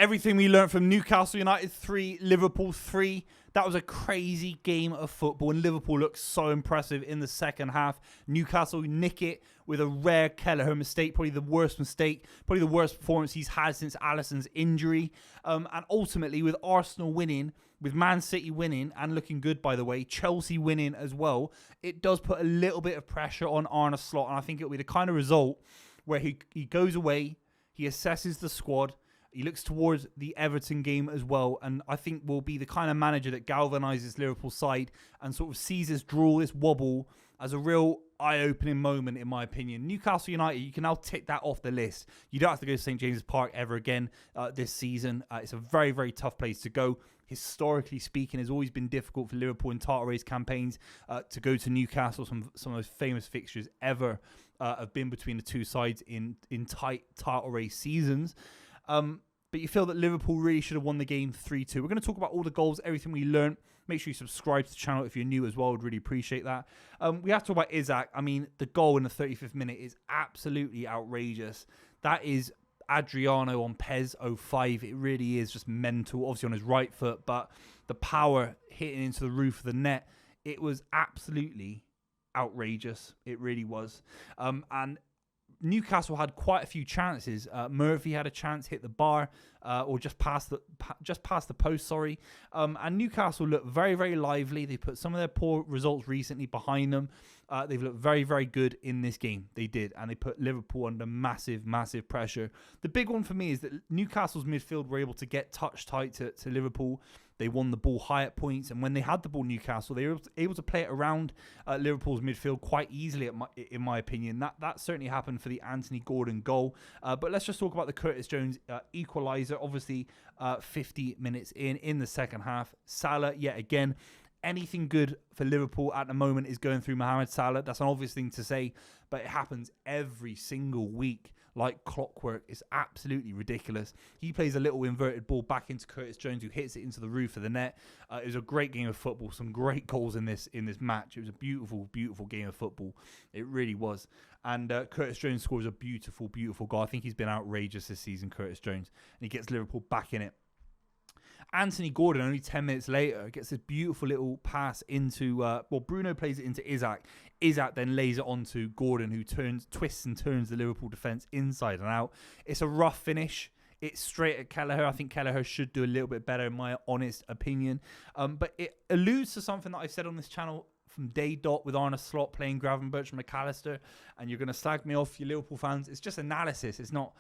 everything we learned from Newcastle United 3, Liverpool 3. That was a crazy game of football, and Liverpool looked so impressive in the second half. Newcastle nick it with a rare Kelleher mistake, probably the worst performance he's had since Alisson's injury. And ultimately, with Arsenal winning, with Man City winning, and looking good, by the way, Chelsea winning as well, it does put a little bit of pressure on Arne Slot, and I think it'll be the kind of result where he goes away, he assesses the squad, he looks towards the Everton game as well, and I think will be the kind of manager that galvanises Liverpool's side and sort of sees this draw, this wobble, as a real eye-opening moment, in my opinion. Newcastle United, you can now tick that off the list. You don't have to go to St. James's Park ever again this season. It's a very, very tough place to go. Historically speaking, it's always been difficult for Liverpool in title race campaigns to go to Newcastle. Some of the most famous fixtures ever have been between the two sides in tight title race seasons. But you feel that Liverpool really should have won the game 3-2. We're going to talk about all the goals, everything we learned. Make sure you subscribe to the channel if you're new as well. I'd really appreciate that. We have to talk about Isak. I mean, the goal in the 35th minute is absolutely outrageous. That is Adriano on PES 05. It really is just mental, obviously on his right foot, but the power hitting into the roof of the net, it was absolutely outrageous. It really was. And Newcastle had quite a few chances. Murphy had a chance, hit the bar, or just past the post. Sorry. And Newcastle looked very, very lively. They put some of their poor results recently behind them. They've looked very, very good in this game. They did, and they put Liverpool under massive, massive pressure. The big one for me is that Newcastle's midfield were able to get touch tight to Liverpool. They won the ball high at points, and when they had the ball, Newcastle, they were able to play it around Liverpool's midfield quite easily, in my opinion. That certainly happened for the Anthony Gordon goal. But let's just talk about the Curtis Jones equaliser. Obviously, 50 minutes in the second half. Salah, yet again, anything good for Liverpool at the moment is going through Mohamed Salah. That's an obvious thing to say, but it happens every single week like clockwork. It's absolutely ridiculous. He plays a little inverted ball back into Curtis Jones, who hits it into the roof of the net. It was a great game of football. Some great goals in this match. It was a beautiful, beautiful game of football. It really was. And Curtis Jones scores a beautiful, beautiful goal. I think he's been outrageous this season, Curtis Jones. And he gets Liverpool back in it. Anthony Gordon, only 10 minutes later, gets this beautiful little pass into... Bruno plays it into Isak. Isak then lays it onto Gordon, who twists and turns the Liverpool defence inside and out. It's a rough finish. It's straight at Kelleher. I think Kelleher should do a little bit better, in my honest opinion. But it alludes to something that I've said on this channel from day dot with Arne Slot playing Gravenberch and McAllister. And you're going to slag me off, you Liverpool fans. It's just analysis. It's not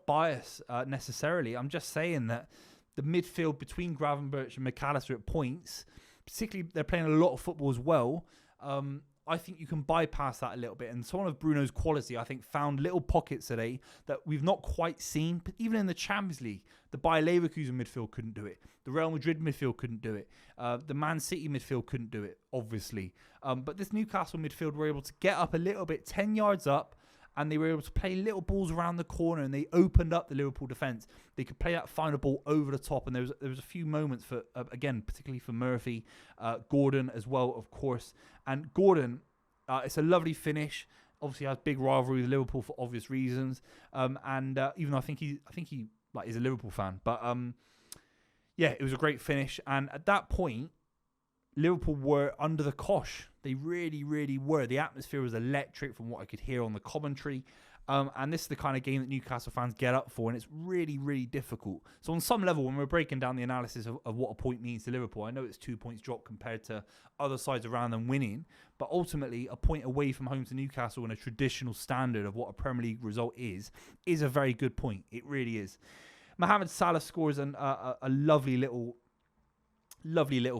bias necessarily. I'm just saying that the midfield between Gravenberch and McAllister at points, particularly they're playing a lot of football as well, I think you can bypass that a little bit. And some of Bruno's quality, I think, found little pockets today that we've not quite seen. But even in the Champions League, the Bayer Leverkusen midfield couldn't do it. The Real Madrid midfield couldn't do it. The Man City midfield couldn't do it, obviously. But this Newcastle midfield were able to get up a little bit, 10 yards up, and they were able to play little balls around the corner, and they opened up the Liverpool defence. They could play that final ball over the top, and there was a few moments for, again, particularly for Murphy, Gordon as well, of course. And Gordon, it's a lovely finish. Obviously, has big rivalry with Liverpool for obvious reasons. Even though I think he is a Liverpool fan, but yeah, it was a great finish. And at that point, Liverpool were under the cosh. They really, really were. The atmosphere was electric from what I could hear on the commentary. And this is the kind of game that Newcastle fans get up for, and it's really, really difficult. So on some level, when we're breaking down the analysis of what a point means to Liverpool, I know it's 2 points drop compared to other sides around them winning, but ultimately a point away from home to Newcastle in a traditional standard of what a Premier League result is a very good point. It really is. Mohamed Salah scores a lovely little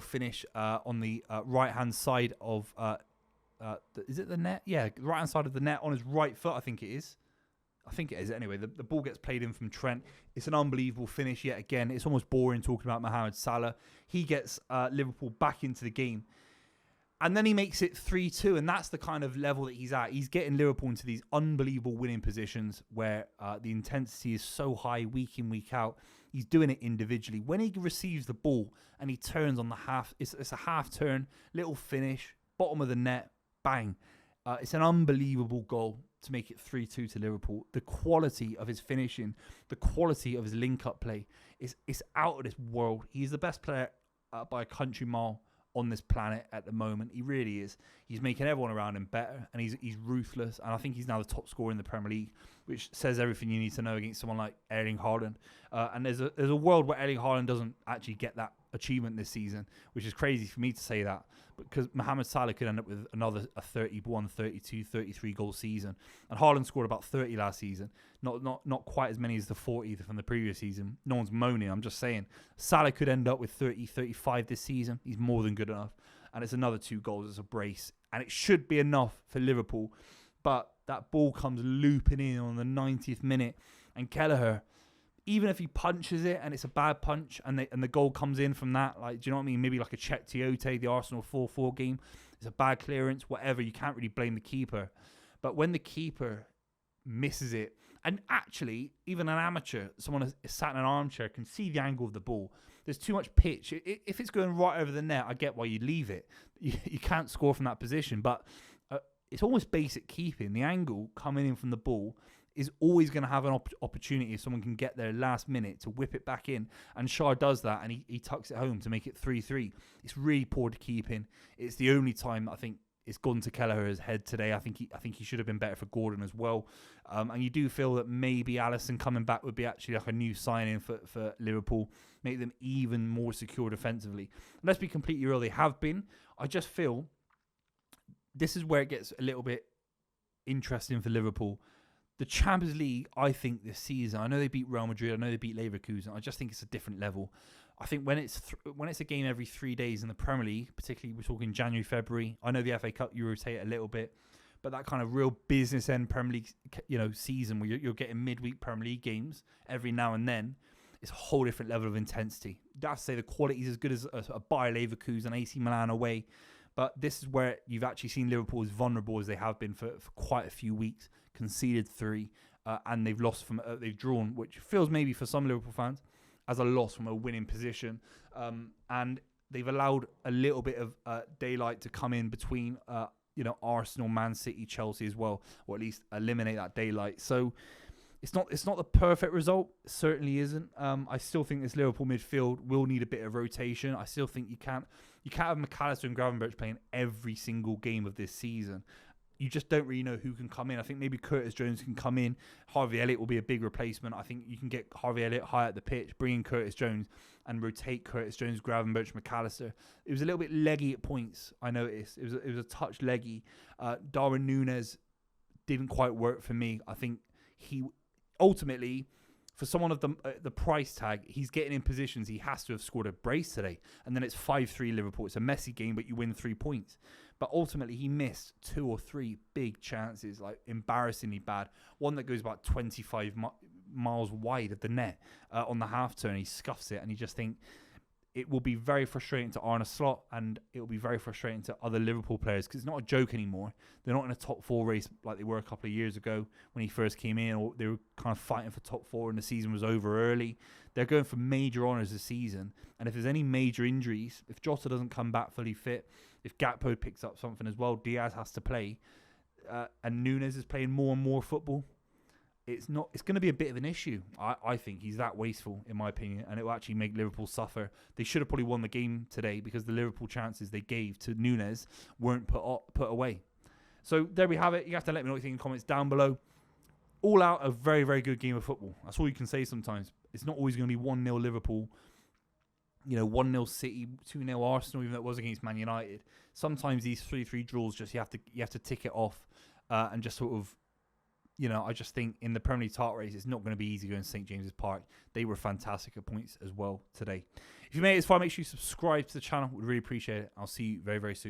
finish on the right-hand side of... is it the net? Yeah, the right-hand side of the net on his right foot, I think it is. Anyway, the ball gets played in from Trent. It's an unbelievable finish yet again. It's almost boring talking about Mohamed Salah. He gets Liverpool back into the game. And then he makes it 3-2, and that's the kind of level that he's at. He's getting Liverpool into these unbelievable winning positions where the intensity is so high week in, week out. He's doing it individually. When he receives the ball and he turns on the half, it's a half turn, little finish, bottom of the net, bang. It's an unbelievable goal. to make it 3-2 to Liverpool. The quality of his finishing, the quality of his link-up play is out of this world. He's the best player by a country mile on this planet at the moment. He really is. He's making everyone around him better, and he's ruthless. And I think he's now the top scorer in the Premier League, which says everything you need to know against someone like Erling Haaland. And there's a world where Erling Haaland doesn't actually get that achievement this season, which is crazy for me to say that, because Mohamed Salah could end up with another 31, 32, 33 goal season, and Haaland scored about 30 last season. Not quite as many as the 40 from the previous season. No one's moaning. I'm just saying Salah could end up with 30, 35 this season. He's more than good enough, and it's another 2 goals. It's a brace, and it should be enough for Liverpool. But that ball comes looping in on the 90th minute, and Kelleher, even if he punches it and it's a bad punch and the goal comes in from that, like, do you know what I mean? Maybe like a Czech Tiote, the Arsenal 4-4 game. It's a bad clearance, whatever. You can't really blame the keeper. But when the keeper misses it, and actually, even an amateur, someone who's sat in an armchair, can see the angle of the ball. There's too much pitch. If it's going right over the net, I get why you leave it. You can't score from that position. But it's almost basic keeping. The angle coming in from the ball is always going to have an opportunity if someone can get there last minute to whip it back in. And Shah does that, and he tucks it home to make it 3-3. It's really poor keeping. It's the only time I think it's gone to Kelleher's head today. I think he should have been better for Gordon as well. And you do feel that maybe Alisson coming back would be actually like a new signing for Liverpool, make them even more secure defensively. And let's be completely real, they have been. I just feel this is where it gets a little bit interesting for Liverpool. The Champions League, I think this season, I know they beat Real Madrid, I know they beat Leverkusen. I just think it's a different level. I think when it's a game every 3 days in the Premier League, particularly we're talking January, February. I know the FA Cup you rotate a little bit, but that kind of real business end Premier League, season where you're getting midweek Premier League games every now and then, it's a whole different level of intensity. That's to say the quality is as good as a Bayer Leverkusen, AC Milan away. But this is where you've actually seen Liverpool as vulnerable as they have been for quite a few weeks. Conceded 3, and they've lost from they've drawn, which feels maybe for some Liverpool fans as a loss from a winning position. And they've allowed a little bit of daylight to come in between Arsenal, Man City, Chelsea as well, or at least eliminate that daylight. So it's not the perfect result. It certainly isn't. I still think this Liverpool midfield will need a bit of rotation. I still think you can't have McAllister and Gravenberch playing every single game of this season. You just don't really know who can come in. I think maybe Curtis Jones can come in. Harvey Elliott will be a big replacement. I think you can get Harvey Elliott high at the pitch, bring in Curtis Jones, and rotate Curtis Jones, Gravenberch, McAllister. It was a little bit leggy at points, I noticed. It was a touch leggy. Darwin Núñez didn't quite work for me. I think he ultimately, for someone of the price tag, he's getting in positions. He has to have scored a brace today. And then it's 5-3 Liverpool. It's a messy game, but you win 3 points. But ultimately, he missed 2 or 3 big chances, like embarrassingly bad. One that goes about 25 miles wide of the net on the half turn. He scuffs it, and you just think it will be very frustrating to Arne Slot, and it will be very frustrating to other Liverpool players, because it's not a joke anymore. They're not in a top 4 race like they were a couple of years ago when he first came in, or they were kind of fighting for top 4 and the season was over early. They're going for major honours this season, and if there's any major injuries, if Jota doesn't come back fully fit, if Gakpo picks up something as well, Diaz has to play, and Núñez is playing more and more football, it's going to be a bit of an issue. I think he's that wasteful, in my opinion, and it will actually make Liverpool suffer. They should have probably won the game today, because the Liverpool chances they gave to Núñez weren't put away. So there we have it. You have to let me know what you think in the comments down below. All out, a very, very good game of football. That's all you can say sometimes. It's not always going to be 1-0 Liverpool, 1-0 City, 2-0 Arsenal, even though it was against Man United. Sometimes these 3-3 draws, just you have to tick it off and just sort of, I just think in the Premier League title race, it's not going to be easy going to St. James's Park. They were fantastic at points as well today. If you made it this far, make sure you subscribe to the channel. We'd really appreciate it. I'll see you very, very soon.